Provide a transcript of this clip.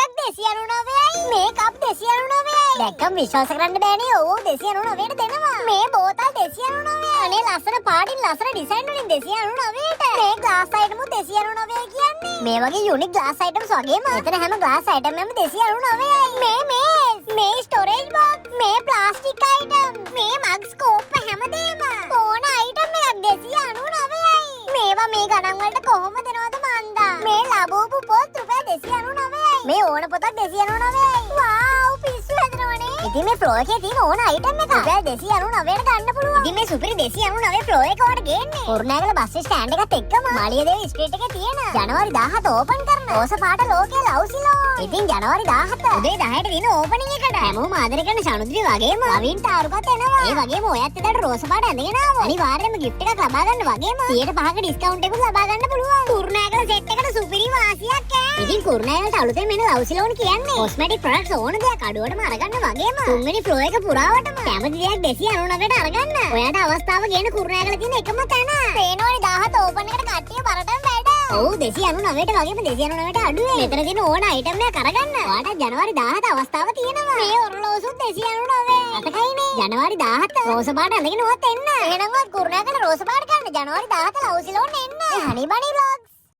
එකක් 299යි. මේ කප් 299යි. දැක්කම විශ්වාස කරන්න බෑනේ. ඔව් 299ට දෙනවා. මේ බෝතල් 299යි. අනේ ලස්සන පාටින් ලස්සන ඩිසයින් වලින් 299ට. මේ ග්ලාස් අයිටම් 299යි කියන්නේ. මේ වගේ යුනික් ග්ලාස් අයිටම්ස් වගේම මෙතන හැම ග්ලාස් අයිටම් එකම 299යි. මේ ස්ටෝරේජ් බොක්ස්, මේ ප්ලාස්ටික් අයිටම්, මේ මග්ස් කෝප්ප හැමදේම ඕන අයිටම් එකක් 299යි. මේවා මේ ගණන් වලට කොහොම දෙනවද මන්දා? මේ ලැබූපු පොත් රුපියල් 299යි. මේ ඕන පොතක් 299යි. වාව් පිස්සු හැදෙනවනේ. ඉතින් මේ ෆ්ලෝ එකේ තියෙන ඕන අයිටම් එක රුපියල් 299ට ගන්න පුළුවන්. ඉතින් මේ සුපිරි 299 ෆ්ලෝ එක ඔයාලට ගේන්නේ කුරුණෑගල බස් ස්ටෑන්ඩ් එකත් එක්කම මාළියදේව ස්ට්‍රීට් එකේ තියෙන ජනවාරි 17 ඕපන් කරන රෝස පාට ලෝකයේ ලව්සිලෝ. ඉතින් ජනවාරි 17 උදේ 10ට දින ඕපනින් එකට හැමෝම ආදරය කරන ශනුද්‍රි වගේම නවීන්ට ආරුපත් එනවා. ඒ වගේම ඔයත් එදාට රෝස පාට ඇඳගෙන ආවොත් අනිවාර්යයෙන්ම gift එකක් ලබා ගන්න වගේම 105ක ඩිස්කවුන්ට් එකක් ලබා ගන්න පුළුවන්. කුරුණෑගල සෙට් එකට සුපිරි වාසියක් ඈ. ඉතින් කුරුණෑගලට අලුතෙන් එන ලව්සිලෝන් කියන්නේ කොස්මැටික් ප්‍රොඩක්ට්ස් ඕන දෙයක් අඩුවටම අරගන්න වගේම තුන්වෙනි ෆ්ලෝ එක පුරාවටම කැමති දෙයක් 299ට අරගන්න. ඔයාට අවස්ථාව ගේන කුරුණෑගල තියෙන එකම තැන. පේනවනේ 17 ඕපන් එකට කට්ටිය බරටම වැඩ. ඔව් 299ට වගේම 299ට අඩුවේ. මෙතන තියෙන ඕන අයිටම් එක අරගන්න. ඔයාට ජනවාරි 17 අවස්ථාව තියෙනවා. මේ ඔරලෝසුත් 299. අතකයිනේ. ජනවාරි 17 රෝස පාට ඇඳගෙන ඔත් එන්න. එහෙනම් ඔත් කුරුණෑගල රෝස පාට ගන්න ජනවාරි 17 ලව්සිලෝන් එන්න. හනි බනි බ්ලොග්